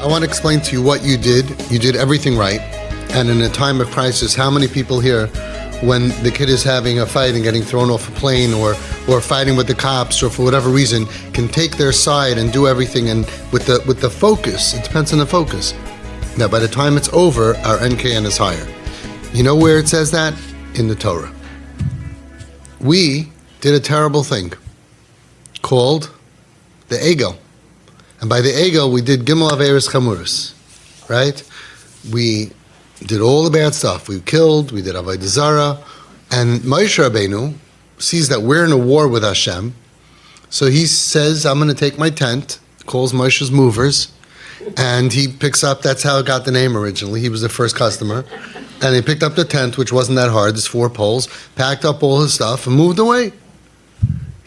I want to explain to you what you did. You did everything right. And in a time of crisis, how many people here, when the kid is having a fight and getting thrown off a plane or fighting with the cops or for whatever reason, can take their side and do everything, and with the focus, it depends on the focus, that by the time it's over, our NKN is higher. You know where it says that? In the Torah. We did a terrible thing called the Egel. And by the Egel, we did Gimel Averis Chamuris, right? We did all the bad stuff. We killed, we did Avodah Zarah, and Moshe Rabbeinu sees that we're in a war with Hashem, so he says, I'm going to take my tent, calls Moshe's movers, and he picks up, that's how it got the name originally, he was the first customer, and he picked up the tent, which wasn't that hard, it's 4 poles, packed up all his stuff, and moved away.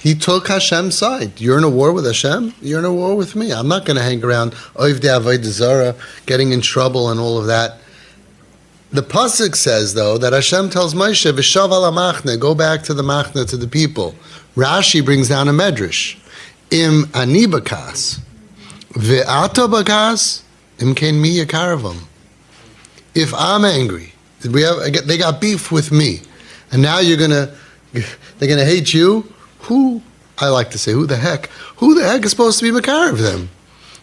He took Hashem's side. You're in a war with Hashem, you're in a war with me. I'm not going to hang around, Oivdei Avodah Zarah, getting in trouble and all of that. The pasuk says, though, that Hashem tells Moshe, "V'shav al machne," go back to the machne, to the people. Rashi brings down a medrash. Im ani bakas, ve'ata bakas, im ken mi yakaravam. If I'm angry, they got beef with me, and now they're gonna hate you. Who, I like to say, who the heck is supposed to be makar of them?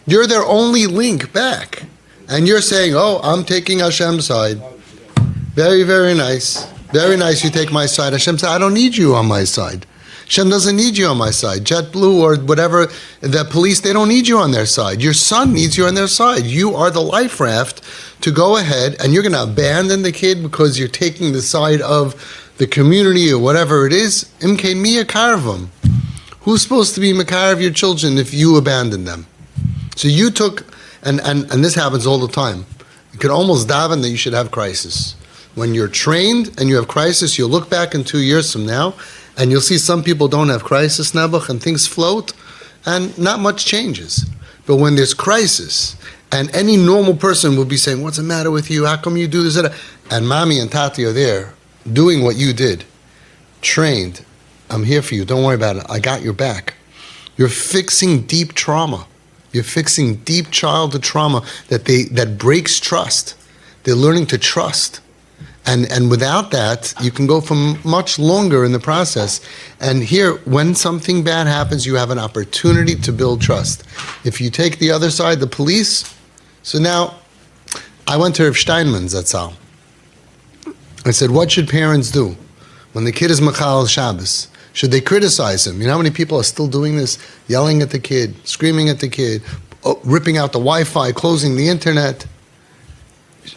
You're their only link back. And you're saying, oh, I'm taking Hashem's side. Very, very nice. Very nice you take my side. Hashem said, I don't need you on my side. Hashem doesn't need you on my side. JetBlue or whatever, the police, they don't need you on their side. Your son needs you on their side. You are the life raft to go ahead, and you're going to abandon the kid because you're taking the side of the community or whatever it is. Imkein mi yakarvam. Who's supposed to be makar of your children if you abandon them? So you took, and this happens all the time. You could almost daven that you should have crisis. When you're trained and you have crisis, you'll look back in 2 years from now, and you'll see some people don't have crisis, Nebuch, and things float, and not much changes. But when there's crisis, and any normal person would be saying, what's the matter with you? How come you do this? And mommy and tati are there, doing what you did. Trained. I'm here for you. Don't worry about it. I got your back. You're fixing deep trauma. You're fixing deep childhood trauma that breaks trust. They're learning to trust. And without that, you can go for much longer in the process. And here, when something bad happens, you have an opportunity to build trust. If you take the other side, the police. So now, I went to Rav Steinman's Zatzal. I said, what should parents do when the kid is machal Shabbos? Should they criticize him? You know how many people are still doing this? Yelling at the kid, screaming at the kid, ripping out the Wi-Fi, closing the internet.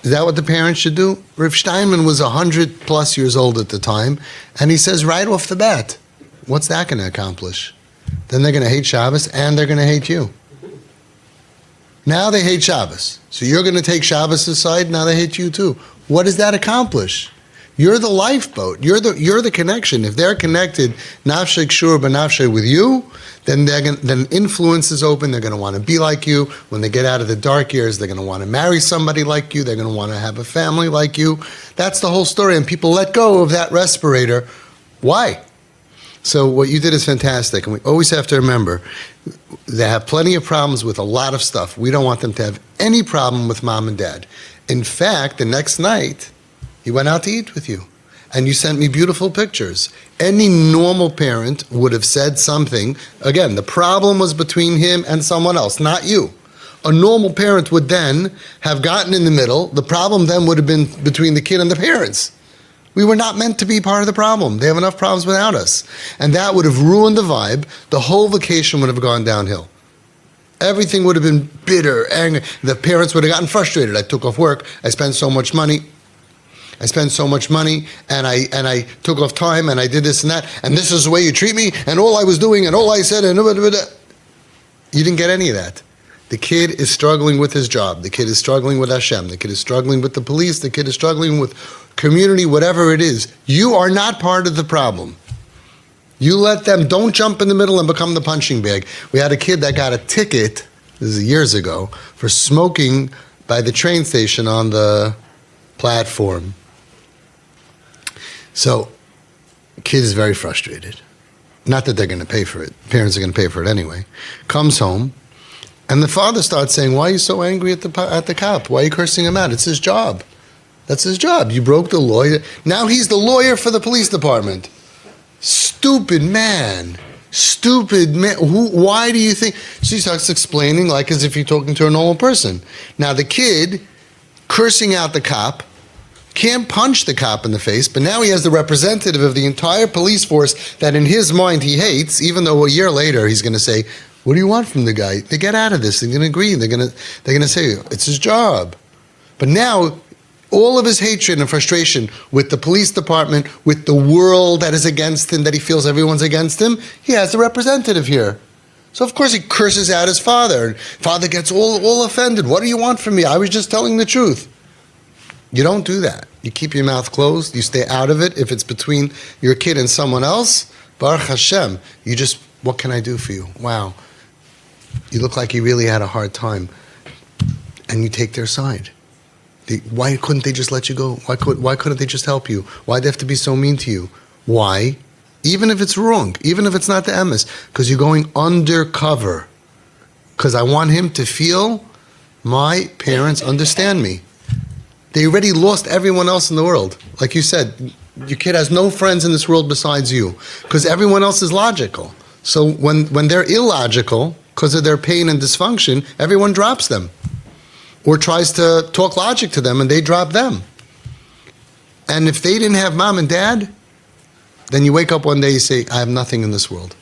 Is that what the parents should do? Rav Steinman was 100 plus years old at the time, and he says right off the bat, what's that going to accomplish? Then they're going to hate Shabbos, and they're going to hate you. Now they hate Shabbos. So you're going to take Shabbos' side, now they hate you too. What does that accomplish? You're the lifeboat. You're the connection. If they're connected, nafshe kshur b'nafshe with you, then influence is open. They're going to want to be like you. When they get out of the dark years, they're going to want to marry somebody like you. They're going to want to have a family like you. That's the whole story. And people let go of that respirator. Why? So what you did is fantastic. And we always have to remember, they have plenty of problems with a lot of stuff. We don't want them to have any problem with mom and dad. In fact, the next night, he went out to eat with you, and you sent me beautiful pictures. Any normal parent would have said something. Again, the problem was between him and someone else, not you. A normal parent would then have gotten in the middle. The problem then would have been between the kid and the parents. We were not meant to be part of the problem. They have enough problems without us. And that would have ruined the vibe. The whole vacation would have gone downhill. Everything would have been bitter, angry. The parents would have gotten frustrated. I took off work. I spent so much money, and I took off time, and I did this and that, and this is the way you treat me, and all I was doing, and all I said, and you didn't get any of that. The kid is struggling with his job. The kid is struggling with Hashem. The kid is struggling with the police. The kid is struggling with community, whatever it is. You are not part of the problem. You let them, don't jump in the middle and become the punching bag. We had a kid that got a ticket, this is years ago, for smoking by the train station on the platform. So, kid is very frustrated. Not that they're going to pay for it. Parents are going to pay for it anyway. Comes home, And the father starts saying, why are you so angry at the cop? Why are you cursing him out? It's his job. That's his job. You broke the law. Now he's the lawyer for the police department. Stupid man. Stupid man. Why do you think? So he starts explaining like as if you're talking to a normal person. Now the kid cursing out the cop can't punch the cop in the face, but now he has the representative of the entire police force that in his mind he hates, even though a year later he's going to say, what do you want from the guy? They get out of this. They're going to agree. They're going to say, it's his job. But now all of his hatred and frustration with the police department, with the world that is against him, that he feels everyone's against him, he has a representative here. So of course he curses out his father. Father gets all offended. What do you want from me? I was just telling the truth. You don't do that. You keep your mouth closed. You stay out of it. If it's between your kid and someone else, Baruch Hashem, you just, what can I do for you? Wow. You look like you really had a hard time. And you take their side. Why couldn't they just let you go? Why couldn't they just help you? Why'd they have to be so mean to you? Why? Even if it's wrong, even if it's not the emes, because you're going undercover. Because I want him to feel my parents understand me. They already lost everyone else in the world. Like you said, your kid has no friends in this world besides you, because everyone else is logical. So when they're illogical, because of their pain and dysfunction, everyone drops them. Or tries to talk logic to them and they drop them. And if they didn't have mom and dad, then you wake up one day, you say, I have nothing in this world.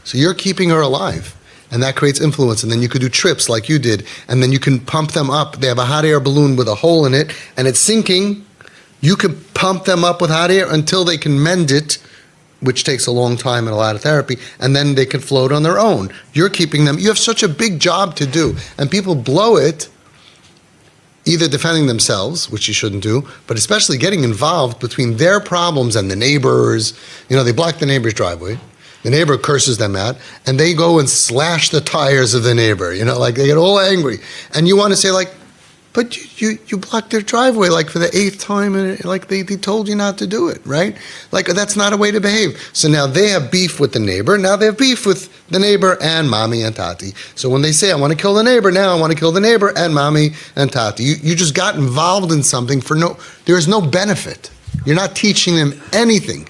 So you're keeping her alive. And that creates influence. And then you could do trips like you did. And then you can pump them up. They have a hot air balloon with a hole in it and it's sinking. You could pump them up with hot air until they can mend it, which takes a long time and a lot of therapy, and then they can float on their own. You're keeping them. You have such a big job to do. And people blow it either defending themselves, which you shouldn't do, but especially getting involved between their problems and the neighbors. You know, they block the neighbor's driveway. The neighbor curses them out, and they go and slash the tires of the neighbor. You know, like they get all angry. And you want to say like, but you blocked their driveway like for the 8th time, and like they told you not to do it, right? Like that's not a way to behave. So now they have beef with the neighbor. Now they have beef with the neighbor and mommy and tati. So when they say, I want to kill the neighbor, now I want to kill the neighbor and mommy and tati. You just got involved in something there is no benefit. You're not teaching them anything.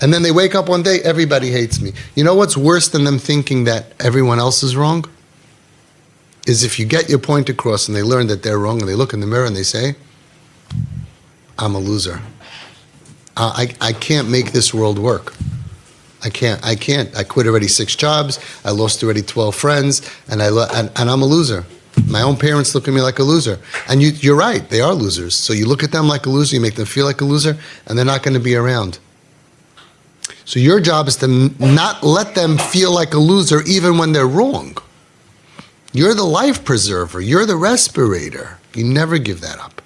And then they wake up one day, everybody hates me. You know what's worse than them thinking that everyone else is wrong? Is if you get your point across and they learn that they're wrong and they look in the mirror and they say, I'm a loser. I can't make this world work. I can't. I quit already 6 jobs. I lost already 12 friends, and I'm a loser. My own parents look at me like a loser. And you're right, they are losers. So you look at them like a loser, you make them feel like a loser, and they're not going to be around. So your job is to not let them feel like a loser even when they're wrong. You're the life preserver. You're the respirator. You never give that up.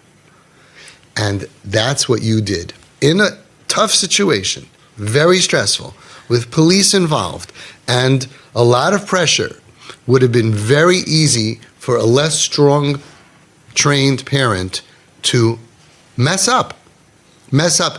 And that's what you did. In a tough situation, very stressful, with police involved, and a lot of pressure, would have been very easy for a less strong, trained parent to mess up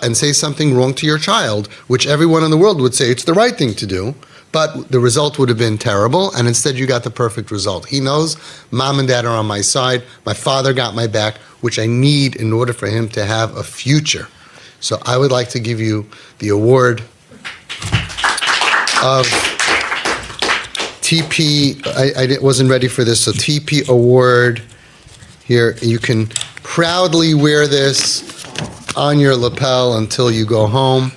and say something wrong to your child, which everyone in the world would say it's the right thing to do. But the result would have been terrible, and instead you got the perfect result. He knows mom and dad are on my side. My father got my back, which I need in order for him to have a future. So I would like to give you the award of TP. I wasn't ready for this, so TP award. Here, you can proudly wear this on your lapel until you go home,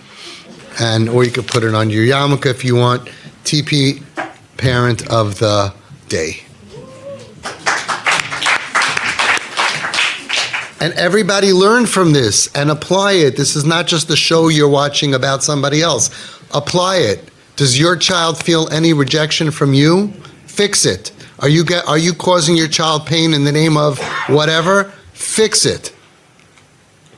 or you could put it on your yarmulke if you want. TP Parent of the Day. And everybody learn from this and apply it. This is not just a show you're watching about somebody else. Apply it. Does your child feel any rejection from you? Fix it. Are you causing your child pain in the name of whatever? Fix it.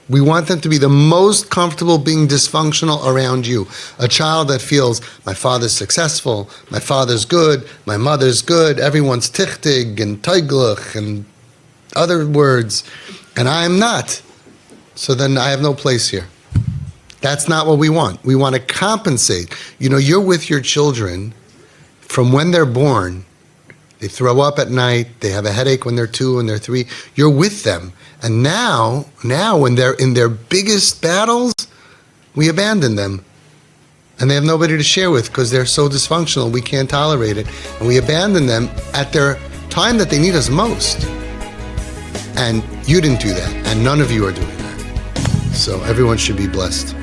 We want them to be the most comfortable being dysfunctional around you. A child that feels, my father's successful, my father's good, my mother's good, everyone's tichtig and teiglich and other words, and I am not. So then I have no place here. That's not what we want. We want to compensate. You know, you're with your children from when they're born They throw up at night. They have a headache when they're 2 and they're 3. You're with them. And now when they're in their biggest battles, we abandon them. And they have nobody to share with because they're so dysfunctional. We can't tolerate it. And we abandon them at their time that they need us most. And you didn't do that. And none of you are doing that. So everyone should be blessed.